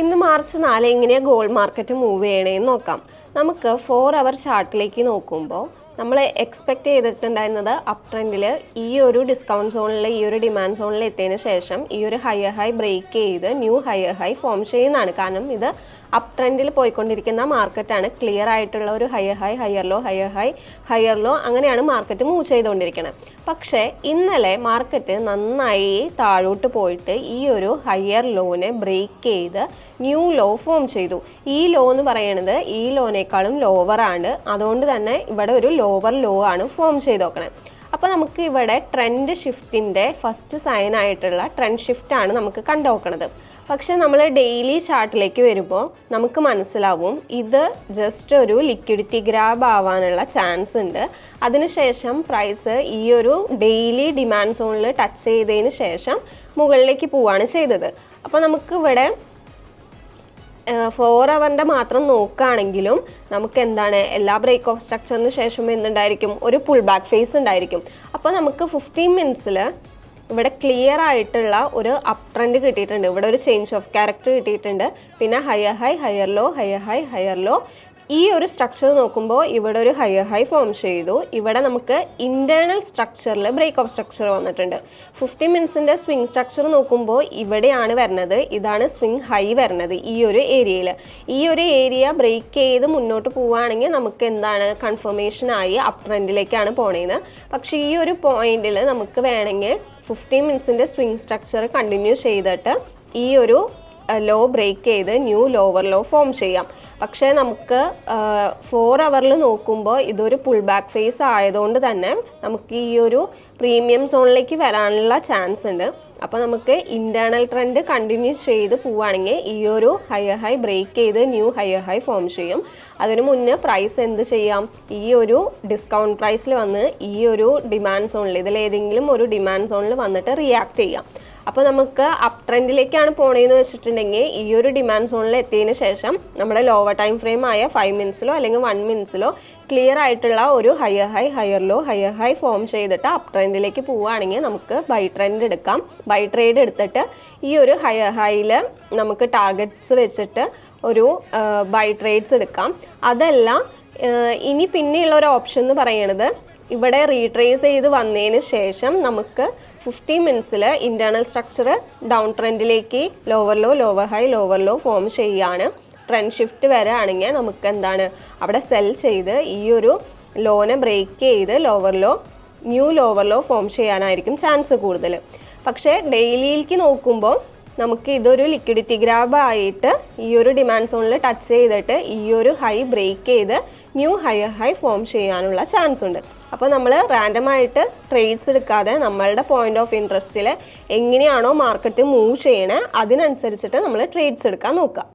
ഇന്ന് മാർച്ച് 4 എങ്ങനെയാണ് gold market move ചെയ്യണേന്ന് നോക്കാം. നമുക്ക് 4 അവർ ചാർട്ടിലേക്ക് നോക്കുമ്പോൾ നമ്മൾ എക്സ്പെക്റ്റ് ചെയ്തിട്ടുണ്ടായിരുന്നത് അപ് ട്രെൻഡിൽ ഈ ഒരു ഡിസ്കൗണ്ട് സോണിൽ ഈ ഒരു ഡിമാൻഡ് സോണിൽ എത്തിയതിന് ശേഷം ഈ ഒരു ഹയർ ഹൈ ബ്രേക്ക് ചെയ്ത് ന്യൂ ഹയർ ഹൈ ഫോം ചെയ്യുന്നതാണ്. കാരണം ഇത് അപ് ട്രെൻഡിൽ പോയിക്കൊണ്ടിരിക്കുന്ന മാർക്കറ്റാണ്. ക്ലിയർ ആയിട്ടുള്ള ഒരു higher high, higher low, higher high, higher low, അങ്ങനെയാണ് മാർക്കറ്റ് മൂവ് ചെയ്തുകൊണ്ടിരിക്കുന്നത്. പക്ഷേ ഇന്നലെ മാർക്കറ്റ് നന്നായി താഴോട്ട് പോയിട്ട് ഈ ഒരു ഹയർ ലോനെ ബ്രേക്ക് ചെയ്ത് ന്യൂ ലോ ഫോം ചെയ്തു. ഈ ലോ എന്ന് പറയുന്നത് ഈ ലോനേക്കാളും ലോവറാണ്. അതുകൊണ്ട് തന്നെ ഇവിടെ ഒരു ലോവർ ലോ ആണ് ഫോം ചെയ്ത് നോക്കണേ. അപ്പോൾ നമുക്ക് ഇവിടെ ട്രെൻഡ് ഷിഫ്റ്റിൻ്റെ ഫസ്റ്റ് സൈൻ ആയിട്ടുള്ള ട്രെൻഡ് ഷിഫ്റ്റ് ആണ് നമുക്ക് കണ്ടു നോക്കണത്. പക്ഷെ നമ്മൾ ഡെയിലി ചാർട്ടിലേക്ക് വരുമ്പോൾ നമുക്ക് മനസ്സിലാവും ഇത് ജസ്റ്റ് ഒരു ലിക്വിഡിറ്റി ഗ്രാബ് ആവാനുള്ള ചാൻസ് ഉണ്ട്. അതിനുശേഷം പ്രൈസ് ഈ ഒരു ഡെയിലി ഡിമാൻഡ് സോണിൽ ടച്ച് ചെയ്തതിന് ശേഷം മുകളിലേക്ക് പോവുകയാണ് ചെയ്തത്. അപ്പോൾ നമുക്ക് ഇവിടെ 4 അവറിൻ്റെ മാത്രം നോക്കുകയാണെങ്കിലും നമുക്ക് എന്താണ് എല്ലാ ബ്രേക്ക് ഓഫ് സ്ട്രക്ചറിന് ശേഷം എന്തുണ്ടായിരിക്കും, ഒരു പുൾ ബാക്ക് ഫേസ് ഉണ്ടായിരിക്കും. അപ്പോൾ നമുക്ക് 15 മിനിറ്റ്സിൽ ഇവിടെ ക്ലിയർ ആയിട്ടുള്ള ഒരു അപ് ട്രെൻഡ് കിട്ടിയിട്ടുണ്ട്. ഇവിടെ ഒരു ചേഞ്ച് ഓഫ് ക്യാരക്ടർ കിട്ടിയിട്ടുണ്ട്. പിന്നെ higher high, higher low, higher high, higher low. ഈ ഒരു സ്ട്രക്ചർ നോക്കുമ്പോൾ ഇവിടെ ഒരു ഹയർ ഹൈ ഫോം ചെയ്തു. ഇവിടെ നമുക്ക് ഇൻറ്റേർണൽ സ്ട്രക്ചറിൽ ബ്രേക്ക് ഓഫ് സ്ട്രക്ചർ വന്നിട്ടുണ്ട്. 15 മിനിറ്റ്സിൻ്റെ സ്വിംഗ് സ്ട്രക്ചർ നോക്കുമ്പോൾ ഇവിടെയാണ് വരുന്നത്. ഇതാണ് സ്വിംഗ് ഹൈ വരുന്നത് ഈ ഒരു ഏരിയയിൽ. ഈ ഒരു ഏരിയ ബ്രേക്ക് ചെയ്ത് മുന്നോട്ട് പോവുകയാണെങ്കിൽ നമുക്ക് എന്താണ് കൺഫർമേഷനായി അപ് ട്രെൻഡിലേക്കാണ് പോണേന്ന്. പക്ഷേ ഈ ഒരു പോയിന്റിൽ നമുക്ക് വേണമെങ്കിൽ 15 മിനിറ്റ്സിൻ്റെ സ്വിംഗ് സ്ട്രക്ചർ കണ്ടിന്യൂ ചെയ്തിട്ട് ഈ ഒരു ലോ ബ്രേക്ക് ചെയ്ത് ന്യൂ ലോവർ ലോ ഫോം ചെയ്യാം. പക്ഷേ നമുക്ക് 4 അവറിൽ നോക്കുമ്പോൾ ഇതൊരു പുൾ ബാക്ക് ഫേസ് ആയതുകൊണ്ട് തന്നെ നമുക്ക് ഈ ഒരു പ്രീമിയം സോണിലേക്ക് വരാനുള്ള ചാൻസ് ഉണ്ട്. അപ്പോൾ നമുക്ക് ഇൻറ്റേർണൽ ട്രെൻഡ് കണ്ടിന്യൂ ചെയ്ത് പോവുകയാണെങ്കിൽ ഈ ഒരു ഹയർ ഹൈ ബ്രേക്ക് ചെയ്ത് ന്യൂ ഹയർ ഹൈ ഫോം ചെയ്യും. അതിനു മുന്നേ പ്രൈസ് എന്ത് ചെയ്യാം, ഈ ഒരു ഡിസ്കൗണ്ട് പ്രൈസിൽ വന്ന് ഈ ഒരു ഡിമാൻഡ് സോണിൽ ഇതിലേതെങ്കിലും ഒരു ഡിമാൻഡ് സോണിൽ വന്നിട്ട് റിയാക്ട് ചെയ്യാം. അപ്പോൾ നമുക്ക് അപ് ട്രെൻഡിലേക്കാണ് പോണേന്ന് വെച്ചിട്ടുണ്ടെങ്കിൽ ഈ ഒരു ഡിമാൻഡ് സോണിൽ എത്തിയതിന് ശേഷം നമ്മുടെ ലോവർ ടൈം ഫ്രെയിം ആയ 5 മിനിറ്റ്സിലോ അല്ലെങ്കിൽ 1 മിനിറ്റ്സിലോ ക്ലിയർ ആയിട്ടുള്ള ഒരു higher high, higher low, higher high form ചെയ്തിട്ട് അപ് ട്രെൻഡിലേക്ക് പോവുകയാണെങ്കിൽ നമുക്ക് ബൈ ട്രെൻഡ് എടുക്കാം. ബൈ ട്രേഡ് എടുത്തിട്ട് ഈ ഒരു ഹയർ ഹൈയിൽ നമുക്ക് ടാർഗറ്റ്സ് വെച്ചിട്ട് ഒരു ബൈ ട്രേഡ്സ് എടുക്കാം. അതല്ല ഇനി പിന്നെയുള്ള ഒരു ഓപ്ഷൻ എന്ന് പറയുന്നത് ഇവിടെ റീട്രേസ് ചെയ്ത് വന്നതിന് ശേഷം നമുക്ക് 15 മിനിറ്റ്സിൽ ഇൻറ്റേർണൽ സ്ട്രക്ചർ ഡൗൺ ട്രെൻഡിലേക്ക് lower low, lower high, lower low form ചെയ്യാണ്. ട്രെൻഡ് ഷിഫ്റ്റ് വരാണെങ്കിൽ നമുക്ക് എന്താണ് അവിടെ സെൽ ചെയ്ത് ഈ ഒരു ലോനെ ബ്രേക്ക് ചെയ്ത് lower low, new lower low form ചെയ്യാനായിരിക്കും ചാൻസ് കൂടുതൽ. പക്ഷേ ഡെയിലിയിലേക്ക് നോക്കുമ്പോൾ നമുക്ക് ഇതൊരു ലിക്വിഡിറ്റി ഗ്രാബ് ആയിട്ട് ഈ ഒരു ഡിമാൻഡ് സോണിൽ ടച്ച് ചെയ്തിട്ട് ഈ ഒരു ഹൈ ബ്രേക്ക് ചെയ്ത് ന്യൂ ഹയർ ഹൈ ഫോം ചെയ്യാനുള്ള ചാൻസ് ഉണ്ട്. അപ്പോൾ നമ്മൾ റാൻഡമായിട്ട് ട്രേഡ്സ് എടുക്കാതെ നമ്മളുടെ പോയിന്റ് ഓഫ് ഇൻട്രസ്റ്റിൽ എങ്ങനെയാണോ മാർക്കറ്റ് മൂവ് ചെയ്യണേ അതിനനുസരിച്ചിട്ട് നമ്മൾ ട്രേഡ്സ് എടുക്കാൻ നോക്കുക.